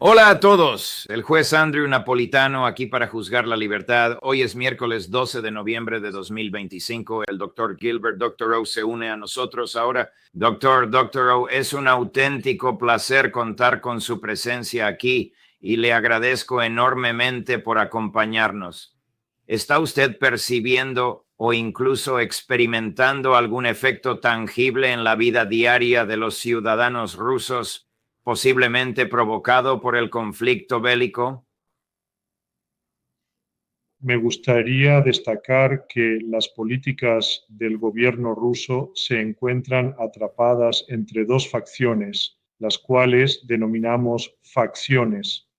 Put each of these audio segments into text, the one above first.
Hola a todos, el juez Andrew Napolitano aquí para juzgar la libertad. Hoy es miércoles 12 de noviembre de 2025. El doctor Gilbert, Dr. O, se une a nosotros ahora. Doctor O, es un auténtico placer contar con su presencia aquí y le agradezco enormemente por acompañarnos. ¿Está usted percibiendo o incluso experimentando algún efecto tangible en la vida diaria de los ciudadanos rusos, posiblemente provocado por el conflicto bélico? Me gustaría destacar que las políticas del gobierno ruso se encuentran atrapadas entre dos facciones, las cuales denominamos facciones.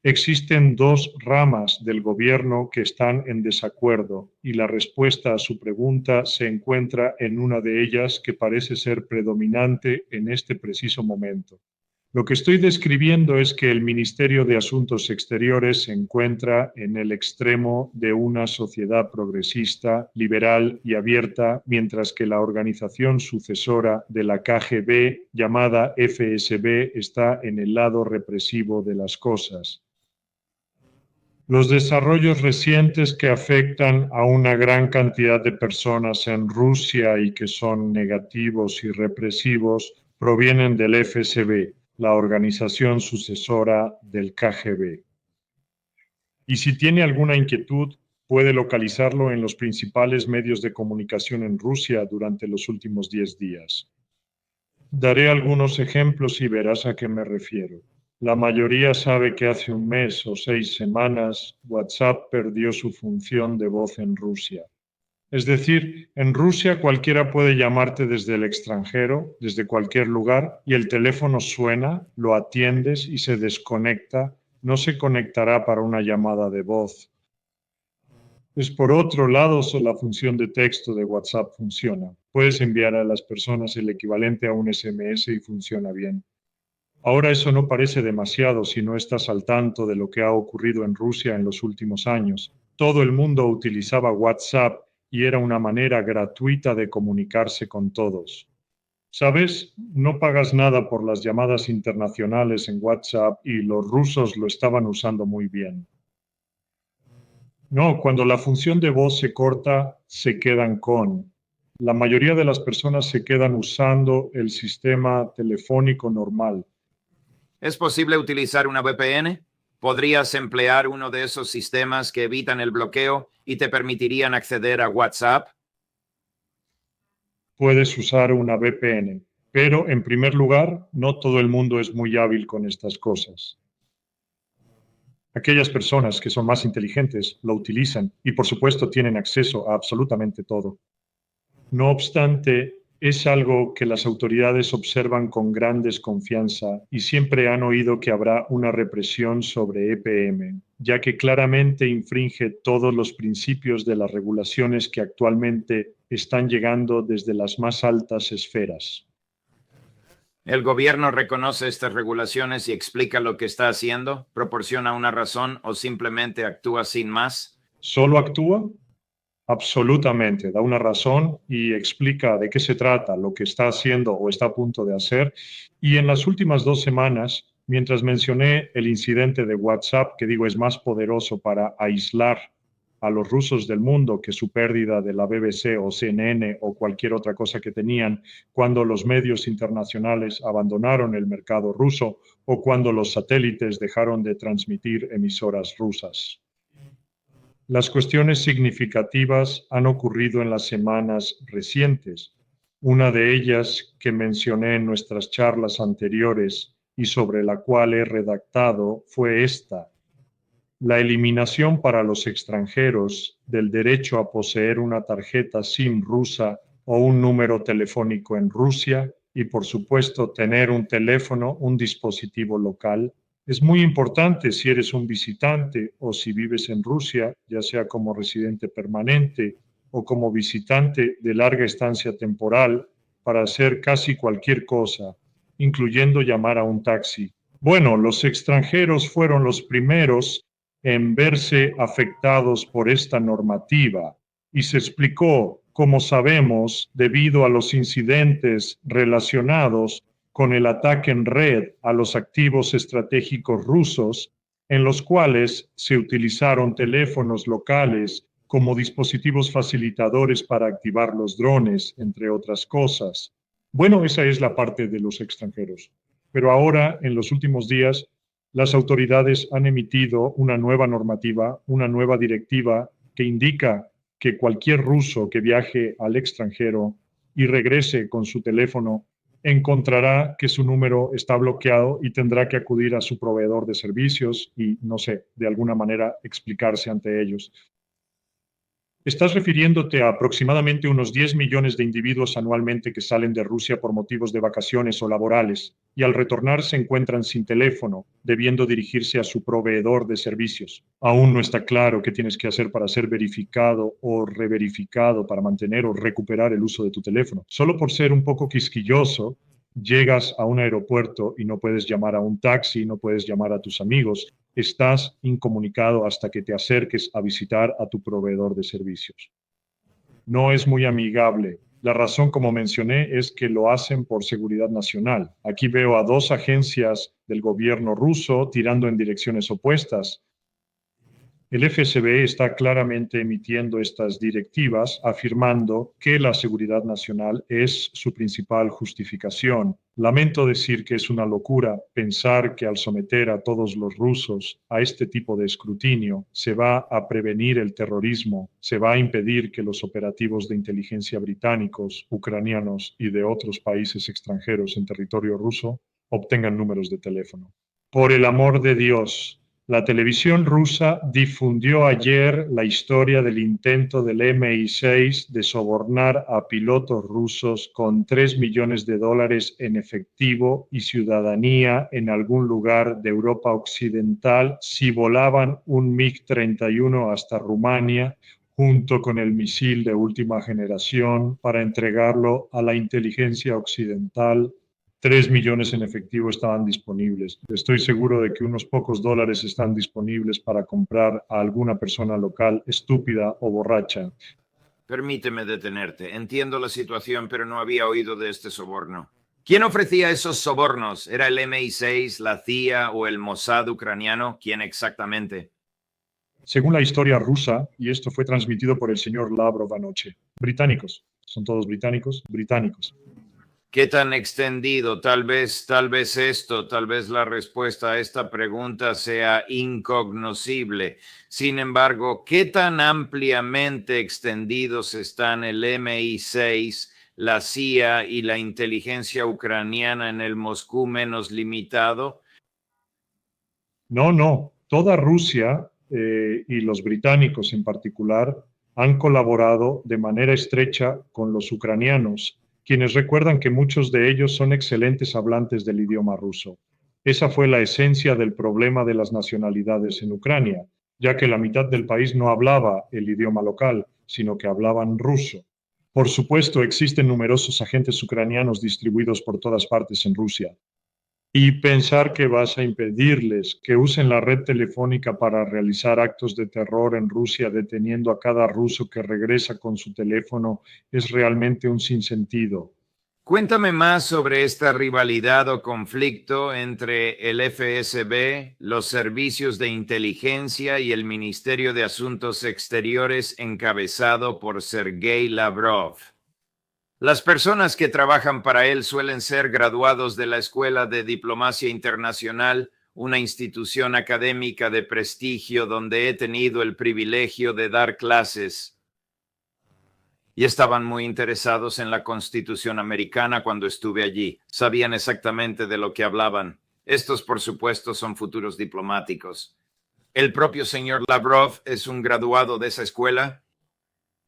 Existen dos ramas del gobierno que están en desacuerdo y la respuesta a su pregunta se encuentra en una de ellas que parece ser predominante en este preciso momento. Lo que estoy describiendo es que el Ministerio de Asuntos Exteriores se encuentra en el extremo de una sociedad progresista, liberal y abierta, mientras que la organización sucesora de la KGB, llamada FSB, está en el lado represivo de las cosas. Los desarrollos recientes que afectan a una gran cantidad de personas en Rusia y que son negativos y represivos provienen del FSB, la organización sucesora del KGB. Y si tiene alguna inquietud, puede localizarlo en los principales medios de comunicación en Rusia durante los últimos 10 días. Daré algunos ejemplos y verás a qué me refiero. La mayoría sabe que hace un mes o 6 semanas WhatsApp perdió su función de voz en Rusia. Es decir, en Rusia cualquiera puede llamarte desde el extranjero, desde cualquier lugar, y el teléfono suena, lo atiendes y se desconecta, no se conectará para una llamada de voz. Pues por otro lado, la función de texto de WhatsApp funciona. Puedes enviar a las personas el equivalente a un SMS y funciona bien. Ahora eso no parece demasiado si no estás al tanto de lo que ha ocurrido en Rusia en los últimos años. Todo el mundo utilizaba WhatsApp y era una manera gratuita de comunicarse con todos. ¿Sabes? No pagas nada por las llamadas internacionales en WhatsApp y los rusos lo estaban usando muy bien. No, cuando la función de voz se corta, se quedan con. La mayoría de las personas se quedan usando el sistema telefónico normal. ¿Es posible utilizar una VPN? ¿Podrías emplear uno de esos sistemas que evitan el bloqueo y te permitirían acceder a WhatsApp? Puedes usar una VPN, pero en primer lugar, no todo el mundo es muy hábil con estas cosas. Aquellas personas que son más inteligentes lo utilizan y por supuesto tienen acceso a absolutamente todo. No obstante, es algo que las autoridades observan con gran desconfianza y siempre han oído que habrá una represión sobre EPM, ya que claramente infringe todos los principios de las regulaciones que actualmente están llegando desde las más altas esferas. ¿El gobierno reconoce estas regulaciones y explica lo que está haciendo? ¿Proporciona una razón o simplemente actúa sin más? ¿Solo actúa? Absolutamente, da una razón y explica de qué se trata, lo que está haciendo o está a punto de hacer. Y en las últimas 2 semanas, mientras mencioné el incidente de WhatsApp, que digo es más poderoso para aislar a los rusos del mundo que su pérdida de la BBC o CNN o cualquier otra cosa que tenían cuando los medios internacionales abandonaron el mercado ruso o cuando los satélites dejaron de transmitir emisoras rusas. Las cuestiones significativas han ocurrido en las semanas recientes. Una de ellas que mencioné en nuestras charlas anteriores y sobre la cual he redactado fue esta: la eliminación para los extranjeros del derecho a poseer una tarjeta SIM rusa o un número telefónico en Rusia y, por supuesto, tener un teléfono, un dispositivo local. Es muy importante si eres un visitante o si vives en Rusia, ya sea como residente permanente o como visitante de larga estancia temporal, para hacer casi cualquier cosa, incluyendo llamar a un taxi. Bueno, los extranjeros fueron los primeros en verse afectados por esta normativa y se explicó, como sabemos, debido a los incidentes relacionados con el ataque en red a los activos estratégicos rusos, en los cuales se utilizaron teléfonos locales como dispositivos facilitadores para activar los drones, entre otras cosas. Bueno, esa es la parte de los extranjeros. Pero ahora, en los últimos días, las autoridades han emitido una nueva normativa, una nueva directiva que indica que cualquier ruso que viaje al extranjero y regrese con su teléfono encontrará que su número está bloqueado y tendrá que acudir a su proveedor de servicios y, no sé, de alguna manera explicarse ante ellos. Estás refiriéndote a aproximadamente unos 10 millones de individuos anualmente que salen de Rusia por motivos de vacaciones o laborales y al retornar se encuentran sin teléfono, debiendo dirigirse a su proveedor de servicios. Aún no está claro qué tienes que hacer para ser verificado o reverificado para mantener o recuperar el uso de tu teléfono. Solo por ser un poco quisquilloso, llegas a un aeropuerto y no puedes llamar a un taxi, no puedes llamar a tus amigos. Estás incomunicado hasta que te acerques a visitar a tu proveedor de servicios. No es muy amigable. La razón, como mencioné, es que lo hacen por seguridad nacional. Aquí veo a dos agencias del gobierno ruso tirando en direcciones opuestas. El FSB está claramente emitiendo estas directivas, afirmando que la seguridad nacional es su principal justificación. Lamento decir que es una locura pensar que al someter a todos los rusos a este tipo de escrutinio se va a prevenir el terrorismo, se va a impedir que los operativos de inteligencia británicos, ucranianos y de otros países extranjeros en territorio ruso obtengan números de teléfono. Por el amor de Dios. La televisión rusa difundió ayer la historia del intento del MI6 de sobornar a pilotos rusos con $3 millones en efectivo y ciudadanía en algún lugar de Europa Occidental si volaban un MiG-31 hasta Rumania junto con el misil de última generación para entregarlo a la inteligencia occidental. 3 millones en efectivo estaban disponibles. Estoy seguro de que unos pocos dólares están disponibles para comprar a alguna persona local estúpida o borracha. Permíteme detenerte. Entiendo la situación, pero no había oído de este soborno. ¿Quién ofrecía esos sobornos? ¿Era el MI6, la CIA o el Mossad ucraniano? ¿Quién exactamente? Según la historia rusa, y esto fue transmitido por el señor Lavrov anoche, británicos. Son todos británicos, británicos. ¿Qué tan extendido? Tal vez la respuesta a esta pregunta sea incognoscible. Sin embargo, ¿qué tan ampliamente extendidos están el MI6, la CIA y la inteligencia ucraniana en el Moscú menos limitado? No. Toda Rusia y los británicos en particular han colaborado de manera estrecha con los ucranianos, quienes recuerdan que muchos de ellos son excelentes hablantes del idioma ruso. Esa fue la esencia del problema de las nacionalidades en Ucrania, ya que la mitad del país no hablaba el idioma local, sino que hablaban ruso. Por supuesto, existen numerosos agentes ucranianos distribuidos por todas partes en Rusia. Y pensar que vas a impedirles que usen la red telefónica para realizar actos de terror en Rusia, deteniendo a cada ruso que regresa con su teléfono, es realmente un sinsentido. Cuéntame más sobre esta rivalidad o conflicto entre el FSB, los servicios de inteligencia y el Ministerio de Asuntos Exteriores encabezado por Sergei Lavrov. Las personas que trabajan para él suelen ser graduados de la Escuela de Diplomacia Internacional, una institución académica de prestigio donde he tenido el privilegio de dar clases. Y estaban muy interesados en la Constitución americana cuando estuve allí. Sabían exactamente de lo que hablaban. Estos, por supuesto, son futuros diplomáticos. El propio señor Lavrov es un graduado de esa escuela.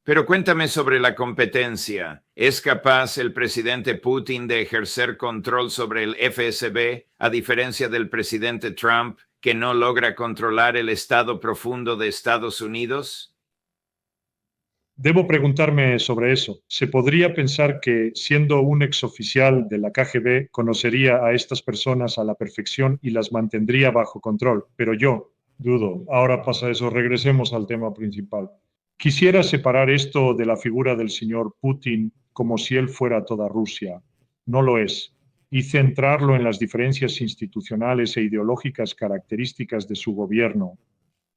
Pero cuéntame sobre la competencia. ¿Es capaz el presidente Putin de ejercer control sobre el FSB, a diferencia del presidente Trump, que no logra controlar el estado profundo de Estados Unidos? Debo preguntarme sobre eso. Se podría pensar que, siendo un exoficial de la KGB, conocería a estas personas a la perfección y las mantendría bajo control, pero yo dudo. Ahora pasa eso. Regresemos al tema principal. Quisiera separar esto de la figura del señor Putin como si él fuera toda Rusia. No lo es. y centrarlo en las diferencias institucionales e ideológicas características de su gobierno.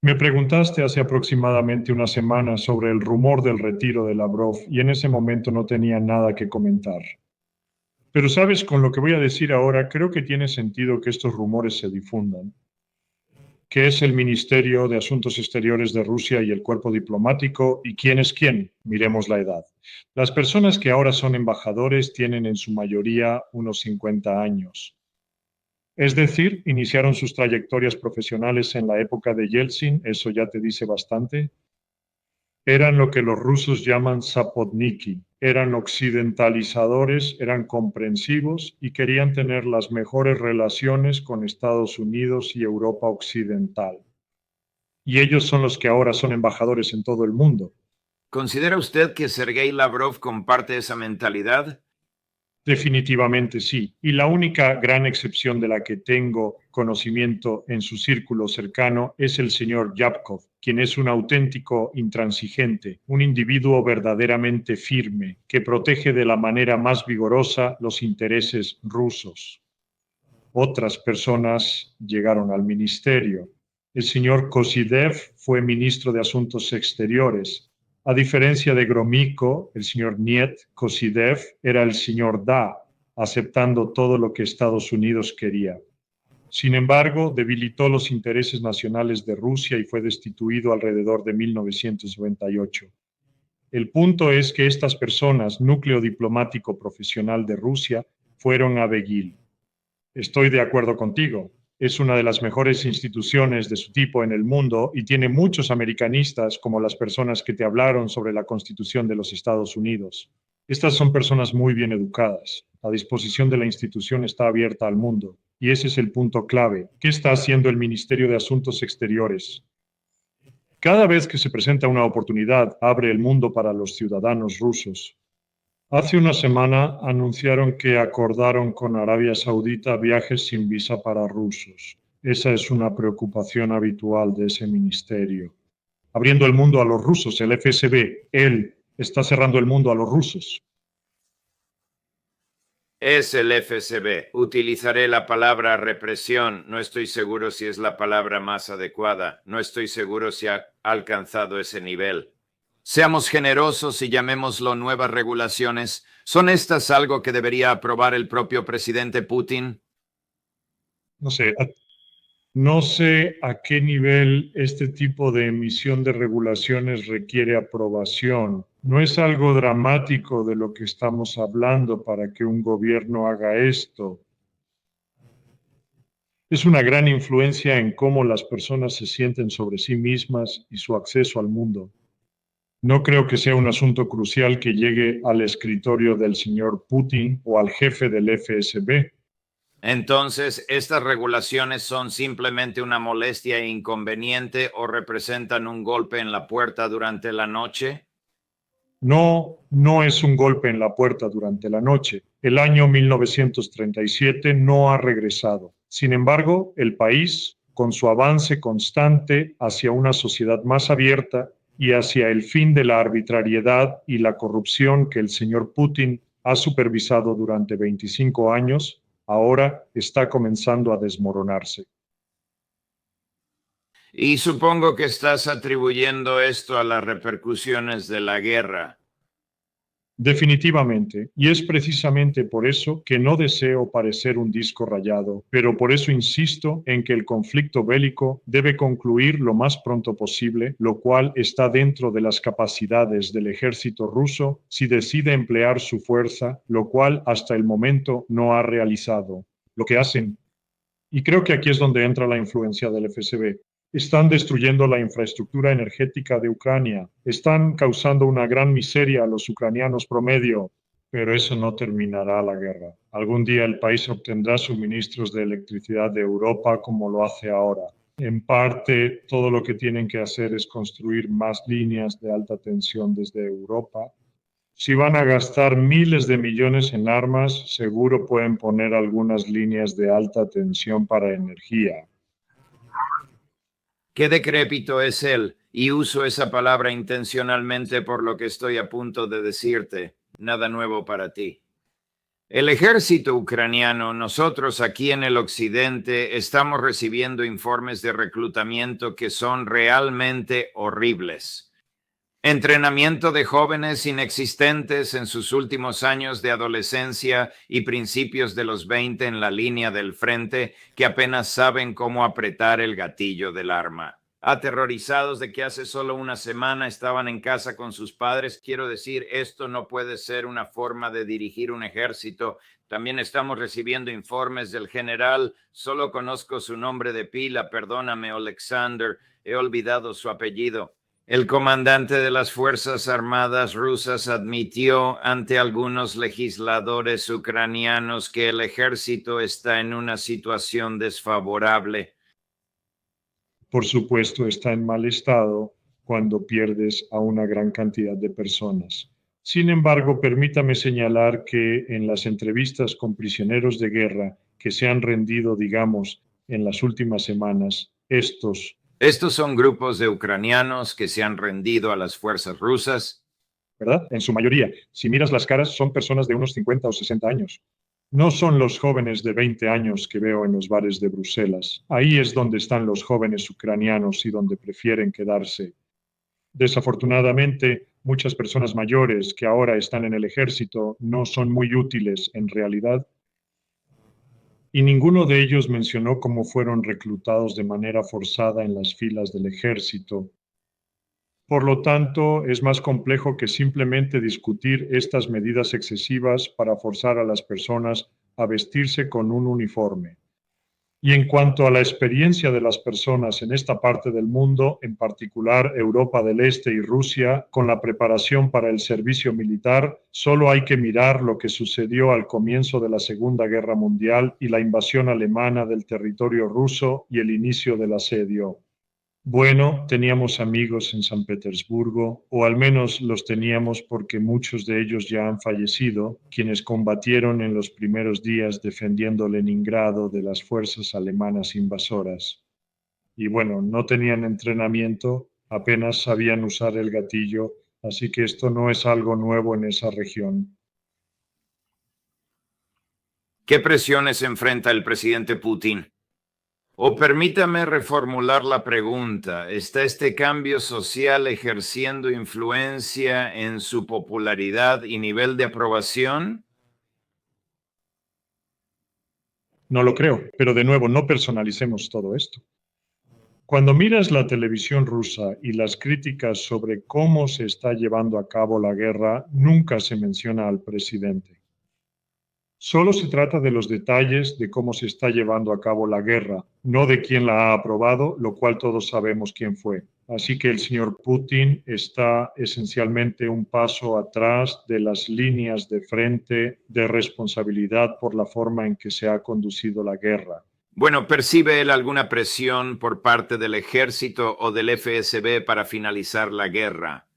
Me preguntaste hace aproximadamente una semana sobre el rumor del retiro de Lavrov y en ese momento no tenía nada que comentar. Pero sabes, con lo que voy a decir ahora, creo que tiene sentido que estos rumores se difundan. ¿Qué es el Ministerio de Asuntos Exteriores de Rusia y el cuerpo diplomático? ¿Y quién es quién? Miremos la edad. Las personas que ahora son embajadores tienen en su mayoría unos 50 años. Es decir, iniciaron sus trayectorias profesionales en la época de Yeltsin, eso ya te dice bastante. Eran lo que los rusos llaman zapotniki, eran occidentalizadores, eran comprensivos y querían tener las mejores relaciones con Estados Unidos y Europa Occidental. Y ellos son los que ahora son embajadores en todo el mundo. ¿Considera usted que Sergei Lavrov comparte esa mentalidad? Definitivamente sí. Y la única gran excepción de la que tengo conocimiento en su círculo cercano es el señor Yapkov, quien es un auténtico intransigente, un individuo verdaderamente firme, que protege de la manera más vigorosa los intereses rusos. Otras personas llegaron al ministerio. El señor Kosidev fue ministro de Asuntos Exteriores. A diferencia de Gromyko, el señor Niet, Kosidev era el señor Da, aceptando todo lo que Estados Unidos quería. Sin embargo, debilitó los intereses nacionales de Rusia y fue destituido alrededor de 1998. El punto es que estas personas, núcleo diplomático profesional de Rusia, fueron a Begil. Estoy de acuerdo contigo. Es una de las mejores instituciones de su tipo en el mundo y tiene muchos americanistas como las personas que te hablaron sobre la Constitución de los Estados Unidos. Estas son personas muy bien educadas. La disposición de la institución está abierta al mundo. Y ese es el punto clave. ¿Qué está haciendo el Ministerio de Asuntos Exteriores? Cada vez que se presenta una oportunidad, abre el mundo para los ciudadanos rusos. Hace una semana anunciaron que acordaron con Arabia Saudita viajes sin visa para rusos. Esa es una preocupación habitual de ese ministerio. Abriendo el mundo a los rusos, el FSB, él está cerrando el mundo a los rusos. Es el FSB. Utilizaré la palabra represión. No estoy seguro si es la palabra más adecuada. No estoy seguro si ha alcanzado ese nivel. Seamos generosos y llamémoslo nuevas regulaciones. ¿Son estas algo que debería aprobar el propio presidente Putin? No sé a qué nivel este tipo de emisión de regulaciones requiere aprobación. No es algo dramático de lo que estamos hablando para que un gobierno haga esto. Es una gran influencia en cómo las personas se sienten sobre sí mismas y su acceso al mundo. No creo que sea un asunto crucial que llegue al escritorio del señor Putin o al jefe del FSB. Entonces, ¿estas regulaciones son simplemente una molestia e inconveniente o representan un golpe en la puerta durante la noche? No, no es un golpe en la puerta durante la noche. El año 1937 no ha regresado. Sin embargo, el país, con su avance constante hacia una sociedad más abierta y hacia el fin de la arbitrariedad y la corrupción que el señor Putin ha supervisado durante 25 años, ahora está comenzando a desmoronarse. Y supongo que estás atribuyendo esto a las repercusiones de la guerra. Definitivamente, y es precisamente por eso que no deseo parecer un disco rayado, pero por eso insisto en que el conflicto bélico debe concluir lo más pronto posible, lo cual está dentro de las capacidades del ejército ruso si decide emplear su fuerza, lo cual hasta el momento no ha realizado. Lo que hacen, y creo que aquí es donde entra la influencia del FSB. Están destruyendo la infraestructura energética de Ucrania. Están causando una gran miseria a los ucranianos promedio. Pero eso no terminará la guerra. Algún día el país obtendrá suministros de electricidad de Europa como lo hace ahora. En parte, todo lo que tienen que hacer es construir más líneas de alta tensión desde Europa. Si van a gastar miles de millones en armas, seguro pueden poner algunas líneas de alta tensión para energía. Qué decrépito es él, y uso esa palabra intencionalmente por lo que estoy a punto de decirte. Nada nuevo para ti. El ejército ucraniano, nosotros aquí en el occidente, estamos recibiendo informes de reclutamiento que son realmente horribles. Entrenamiento de jóvenes inexistentes en sus últimos años de adolescencia y principios de los 20 en la línea del frente que apenas saben cómo apretar el gatillo del arma. Aterrorizados de que hace solo una semana estaban en casa con sus padres. Quiero decir, esto no puede ser una forma de dirigir un ejército. También estamos recibiendo informes del general, solo conozco su nombre de pila, perdóname, Alexander, he olvidado su apellido. El comandante de las Fuerzas Armadas rusas admitió ante algunos legisladores ucranianos que el ejército está en una situación desfavorable. Por supuesto, está en mal estado cuando pierdes a una gran cantidad de personas. Sin embargo, permítame señalar que en las entrevistas con prisioneros de guerra que se han rendido, digamos, en las últimas semanas, Estos son grupos de ucranianos que se han rendido a las fuerzas rusas. ¿verdad? En su mayoría, si miras las caras, son personas de unos 50 o 60 años. No son los jóvenes de 20 años que veo en los bares de Bruselas. Ahí es donde están los jóvenes ucranianos y donde prefieren quedarse. Desafortunadamente, muchas personas mayores que ahora están en el ejército no son muy útiles en realidad. Y ninguno de ellos mencionó cómo fueron reclutados de manera forzada en las filas del ejército. Por lo tanto, es más complejo que simplemente discutir estas medidas excesivas para forzar a las personas a vestirse con un uniforme. Y en cuanto a la experiencia de las personas en esta parte del mundo, en particular Europa del Este y Rusia, con la preparación para el servicio militar, solo hay que mirar lo que sucedió al comienzo de la Segunda Guerra Mundial y la invasión alemana del territorio ruso y el inicio del asedio. Bueno, teníamos amigos en San Petersburgo, o al menos los teníamos porque muchos de ellos ya han fallecido, quienes combatieron en los primeros días defendiendo Leningrado de las fuerzas alemanas invasoras. Y bueno, no tenían entrenamiento, apenas sabían usar el gatillo, así que esto no es algo nuevo en esa región. ¿Qué presiones enfrenta el presidente Putin? O permítame reformular la pregunta. ¿Está este cambio social ejerciendo influencia en su popularidad y nivel de aprobación? No lo creo, pero de nuevo, no personalicemos todo esto. Cuando miras la televisión rusa y las críticas sobre cómo se está llevando a cabo la guerra, nunca se menciona al presidente. Solo se trata de los detalles de cómo se está llevando a cabo la guerra, no de quién la ha aprobado, lo cual todos sabemos quién fue. Así que el señor Putin está esencialmente un paso atrás de las líneas de frente de responsabilidad por la forma en que se ha conducido la guerra. Bueno, ¿percibe él alguna presión por parte del ejército o del FSB para finalizar la guerra?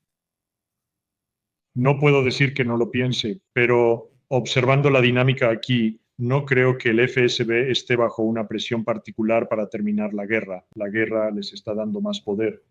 No puedo decir que no lo piense, pero observando la dinámica aquí, no creo que el FSB esté bajo una presión particular para terminar la guerra. La guerra les está dando más poder.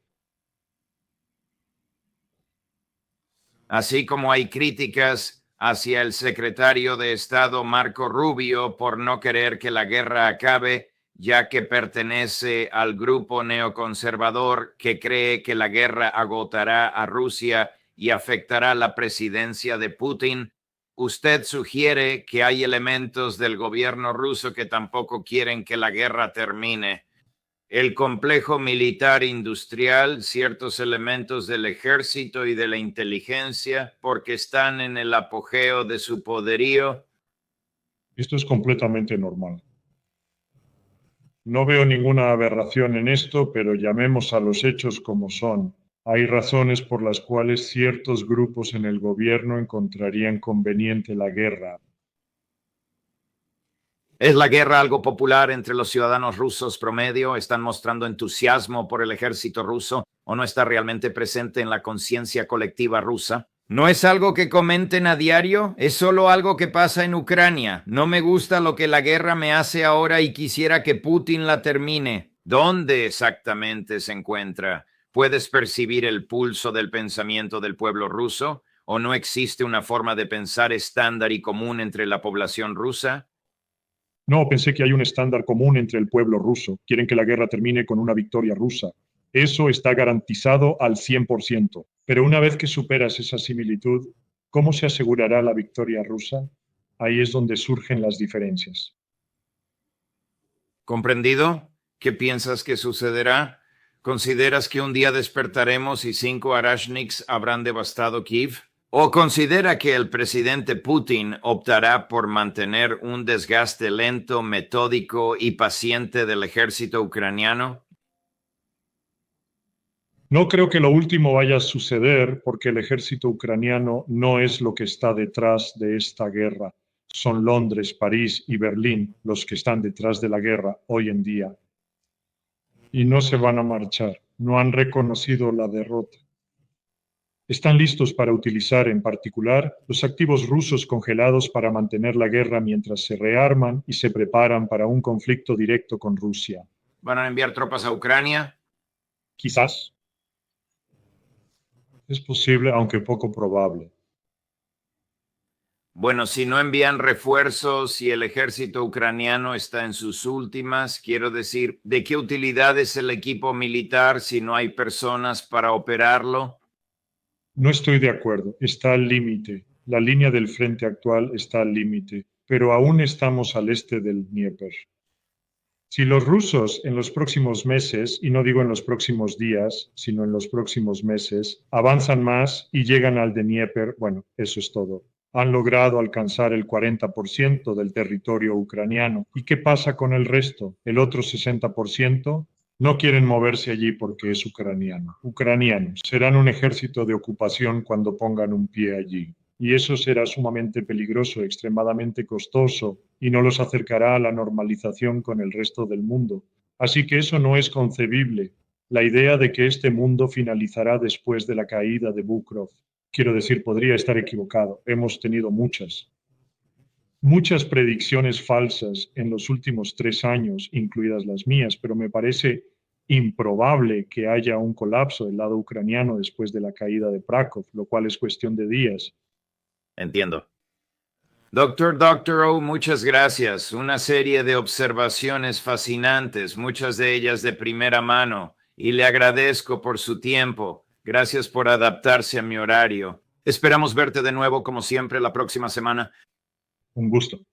Así como hay críticas hacia el secretario de Estado Marco Rubio por no querer que la guerra acabe, ya que pertenece al grupo neoconservador que cree que la guerra agotará a Rusia y afectará la presidencia de Putin. Usted sugiere que hay elementos del gobierno ruso que tampoco quieren que la guerra termine. El complejo militar industrial, ciertos elementos del ejército y de la inteligencia, porque están en el apogeo de su poderío. Esto es completamente normal. No veo ninguna aberración en esto, pero llamemos a los hechos como son. Hay razones por las cuales ciertos grupos en el gobierno encontrarían conveniente la guerra. ¿Es la guerra algo popular entre los ciudadanos rusos promedio? ¿Están mostrando entusiasmo por el ejército ruso o no está realmente presente en la conciencia colectiva rusa? ¿No es algo que comenten a diario? Es solo algo que pasa en Ucrania. No me gusta lo que la guerra me hace ahora y quisiera que Putin la termine. ¿Dónde exactamente se encuentra? ¿Puedes percibir el pulso del pensamiento del pueblo ruso? ¿O no existe una forma de pensar estándar y común entre la población rusa? No, pensé que hay un estándar común entre el pueblo ruso. Quieren que la guerra termine con una victoria rusa. Eso está garantizado al 100%. Pero una vez que superas esa similitud, ¿cómo se asegurará la victoria rusa? Ahí es donde surgen las diferencias. ¿Comprendido? ¿Qué piensas que sucederá? ¿Consideras que un día despertaremos y 5 Arashniks habrán devastado Kiev? ¿O considera que el presidente Putin optará por mantener un desgaste lento, metódico y paciente del ejército ucraniano? No creo que lo último vaya a suceder porque el ejército ucraniano no es lo que está detrás de esta guerra. Son Londres, París y Berlín los que están detrás de la guerra hoy en día. Y no se van a marchar. No han reconocido la derrota. Están listos para utilizar, en particular, los activos rusos congelados para mantener la guerra mientras se rearman y se preparan para un conflicto directo con Rusia. ¿Van a enviar tropas a Ucrania? Quizás. Es posible, aunque poco probable. Bueno, si no envían refuerzos y el ejército ucraniano está en sus últimas, quiero decir, ¿de qué utilidad es el equipo militar si no hay personas para operarlo? No estoy de acuerdo. Está al límite. La línea del frente actual está al límite, pero aún estamos al este del Dnieper. Si los rusos en los próximos meses, y no digo en los próximos días, sino en los próximos meses, avanzan más y llegan al Dnieper, bueno, eso es todo. Han logrado alcanzar el 40% del territorio ucraniano. ¿Y qué pasa con el resto? ¿El otro 60%? No quieren moverse allí porque es ucraniano. Ucranianos serán un ejército de ocupación cuando pongan un pie allí. Y eso será sumamente peligroso, extremadamente costoso, y no los acercará a la normalización con el resto del mundo. Así que eso no es concebible. La idea de que este mundo finalizará después de la caída de Bukrov. Quiero decir, podría estar equivocado. Hemos tenido muchas predicciones falsas en los últimos 3 años, incluidas las mías, pero me parece improbable que haya un colapso del lado ucraniano después de la caída de Prakov, lo cual es cuestión de días. Entiendo. Doctor O, muchas gracias. Una serie de observaciones fascinantes, muchas de ellas de primera mano, y le agradezco por su tiempo. Gracias por adaptarse a mi horario. Esperamos verte de nuevo, como siempre, la próxima semana. Un gusto.